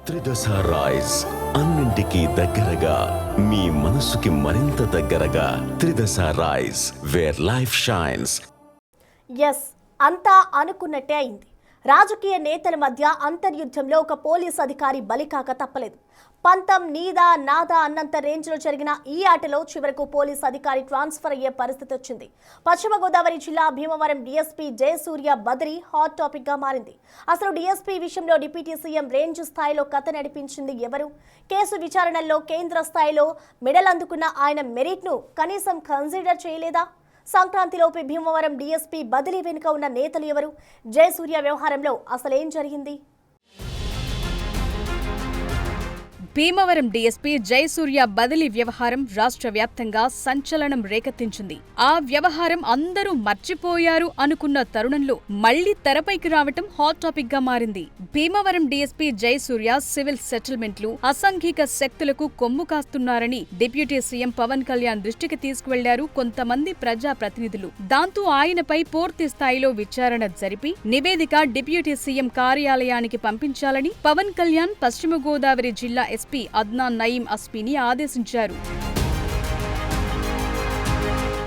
త్రిదశ rice అన్నింటికీ దగ్గరగా మీ మనసుకి మరింత దగ్గరగా త్రిదశ rise where life shines. Yes, అంతా అనుకున్నట్టే అయింది. రాజకీయ నేతల మధ్య అంతర్యుద్ధంలో ఒక పోలీస్ అధికారి బలికాక తప్పలేదు. పంతం నీదా నాదా అన్నంత రేంజ్లో జరిగిన ఈ ఆటలో చివరకు పోలీస్ అధికారి ట్రాన్స్ఫర్ అయ్యే పరిస్థితి వచ్చింది. పశ్చిమ గోదావరి జిల్లా భీమవరం డీఎస్పీ జయసూర్య బదిలీ హాట్ టాపిక్ గా మారింది. అసలు డీఎస్పీ విషయంలో డిప్యూటీ సీఎం రేంజ్ స్థాయిలో కథ నడిపించింది ఎవరు? కేసు విచారణలో కేంద్ర స్థాయిలో మెడల్ అందుకున్న ఆయన మెరిట్ ను కనీసం కన్సిడర్ చేయలేదా? సంక్రాంతిలోపు భీమవరం డీఎస్పీ బదిలీ వెనుక ఉన్న నేతలు ఎవరు? జయసూర్య వ్యవహారంలో అసలేం జరిగింది? భీమవరం డీఎస్పీ జయసూర్య బదిలీ వ్యవహారం రాష్ట్ర వ్యాప్తంగా సంచలనం రేకెత్తించింది. ఆ వ్యవహారం అందరూ మర్చిపోయారు అనుకున్న తరుణంలో మళ్లీ తెరపైకి రావటం హాట్ టాపిక్ గా మారింది. భీమవరం డీఎస్పీ జయసూర్య సివిల్ సెటిల్మెంట్లు, అసాంఘిక శక్తులకు కొమ్ము కాస్తున్నారని డిప్యూటీ సీఎం పవన్ కళ్యాణ్ దృష్టికి తీసుకువెళ్లారు కొంతమంది ప్రజాప్రతినిధులు. దాంతో ఆయనపై పూర్తి స్థాయిలో విచారణ జరిపి నివేదిక డిప్యూటీ సీఎం కార్యాలయానికి పంపించాలని పవన్ కళ్యాణ్ పశ్చిమ గోదావరి జిల్లా ఎస్పీ అద్నాన్ నయీం అస్మీని ఆదేశించారు.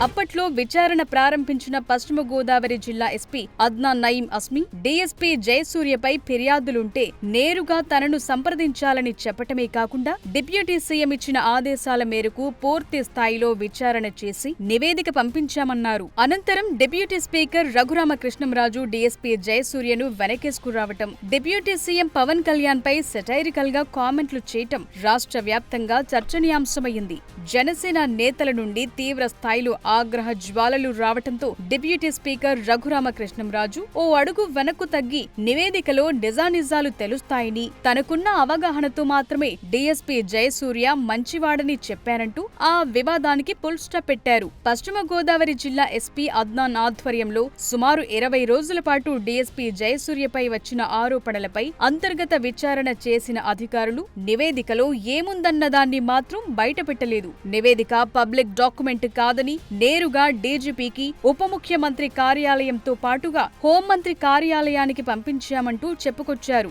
అప్పట్లో విచారణ ప్రారంభించిన పశ్చిమ గోదావరి జిల్లా ఎస్పీ అద్నాన్ నయీం అస్మీ డీఎస్పీ జయసూర్యపై ఫిర్యాదులుంటే నేరుగా తనను సంప్రదించాలని చెప్పటమే కాకుండా డిప్యూటీ సీఎం ఇచ్చిన ఆదేశాల మేరకు పూర్తి స్థాయిలో విచారణ చేసి నివేదిక పంపించామన్నారు. అనంతరం డిప్యూటీ స్పీకర్ రఘురామకృష్ణంరాజు డీఎస్పీ జయసూర్యను వెనకేసుకురావటం, డిప్యూటీ సీఎం పవన్ కళ్యాణ్ పై సెటైరికల్ గా కామెంట్లు చేయటం రాష్ట్ర వ్యాప్తంగా చర్చనీయాంశమైంది. జనసేన నేతల నుండి తీవ్ర స్థాయిలో ఆగ్రహ జ్వాలలు రావటంతో డిప్యూటీ స్పీకర్ రఘురామకృష్ణంరాజు ఓ అడుగు వెనక్కు తగ్గి నివేదికలో నిజానిజాలు తెలుస్తాయని, తనకున్న అవగాహనతో మాత్రమే డీఎస్పీ జయసూర్య మంచివాడని చెప్పారంటూ ఆ వివాదానికి ఫుల్ స్టాప్ పెట్టారు. పశ్చిమ గోదావరి జిల్లా ఎస్పీ అద్నాన్ ఆధ్వర్యంలో సుమారు 20 రోజుల పాటు డీఎస్పీ జయసూర్యపై వచ్చిన ఆరోపణలపై అంతర్గత విచారణ చేసిన అధికారులు నివేదికలో ఏముందన్నదాన్ని మాత్రం బయటపెట్టలేదు. నివేదిక పబ్లిక్ డాక్యుమెంట్ కాదని నేరుగా డీజీపీకి, ఉప ముఖ్యమంత్రి కార్యాలయంతో పాటుగా హోంమంత్రి కార్యాలయానికి పంపించామంటూ చెప్పుకొచ్చారు.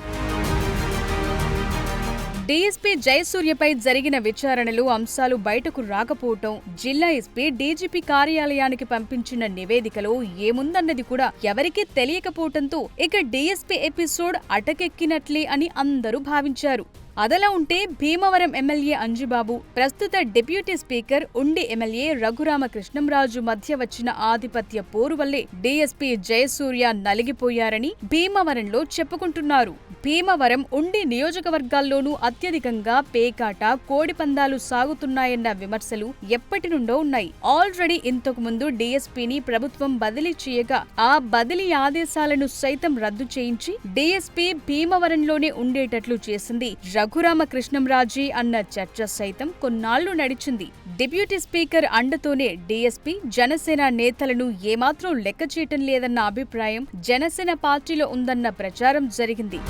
డీఎస్పీ జయసూర్యపై జరిగిన విచారణలో అంశాలు బయటకు రాకపోవటం, జిల్లా ఎస్పీ డీజీపీ కార్యాలయానికి పంపించిన నివేదికలో ఏముందన్నది కూడా ఎవరికీ తెలియకపోవటంతో ఇక డీఎస్పీ ఎపిసోడ్ అటకెక్కినట్లే అని అందరూ భావించారు. అదలా ఉంటే భీమవరం ఎమ్మెల్యే అంజిబాబు, ప్రస్తుత డిప్యూటీ స్పీకర్ ఉండి ఎమ్మెల్యే రఘురామకృష్ణంరాజు మధ్య వచ్చిన ఆధిపత్య పోరు వల్లే డీఎస్పీ జయసూర్య నలిగిపోయారని భీమవరంలో చెప్పుకుంటున్నారు. భీమవరం, ఉండి నియోజకవర్గాల్లోనూ అత్యధికంగా పేకాట, కోడిపందాలు సాగుతున్నాయన్న విమర్శలు ఎప్పటి నుండో ఉన్నాయి. ఆల్రెడీ ఇంతకు ముందు డీఎస్పీని ప్రభుత్వం బదిలీ చేయగా ఆ బదిలీ ఆదేశాలను సైతం రద్దు చేయించి డీఎస్పీ భీమవరంలోనే ఉండేటట్లు చేసింది రఘురామకృష్ణంరాజే అన్న చర్చ సైతం కొన్నాళ్లు నడిచింది. డిప్యూటీ స్పీకర్ అండతోనే డీఎస్పీ జనసేన నేతలను ఏమాత్రం లెక్క చేయటం లేదన్న అభిప్రాయం జనసేన పార్టీలో ఉందన్న ప్రచారం జరిగింది.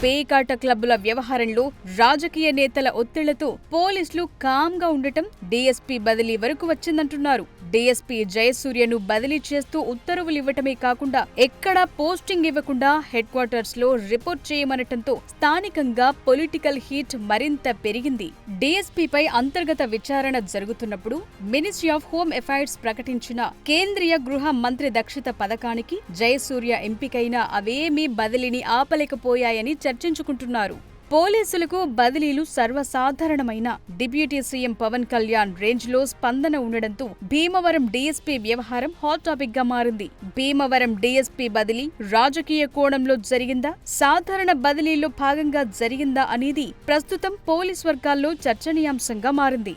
పేకాట క్లబ్బుల వ్యవహారంలో రాజకీయ నేతల ఒత్తిళ్లతో పోలీసులు కామ్గా ఉండటం డీఎస్పీ బదిలీ వరకు వచ్చిందంటున్నారు. డీఎస్పీ జయసూర్యను బదిలీ చేస్తూ ఉత్తర్వులివ్వటమే కాకుండా ఎక్కడా పోస్టింగ్ ఇవ్వకుండా హెడ్ క్వార్టర్స్ లో రిపోర్ట్ చేయమనటంతో స్థానికంగా పొలిటికల్ హీట్ మరింత పెరిగింది. డీఎస్పీపై అంతర్గత విచారణ జరుగుతున్నప్పుడు మినిస్ట్రీ ఆఫ్ హోమ్ అఫైర్స్ ప్రకటించిన కేంద్రీయ గృహ మంత్రి దక్షత పథకానికి జయసూర్య ఎంపికైనా అవేమీ బదిలీని ఆపలేకపోయాయని చర్చించుకుంటున్నారు. పోలీసులకు బదిలీలు సర్వసాధారణమైన డిప్యూటీ సీఎం పవన్ కళ్యాణ్ రేంజ్లో స్పందన ఉండడంతో భీమవరం డీఎస్పీ వ్యవహారం హాట్ టాపిక్ గా మారింది. భీమవరం డీఎస్పీ బదిలీ రాజకీయ కోణంలో జరిగిందా, సాధారణ బదిలీలో భాగంగా జరిగిందా అనేది ప్రస్తుతం పోలీస్ వర్గాల్లో చర్చనీయాంశంగా మారింది.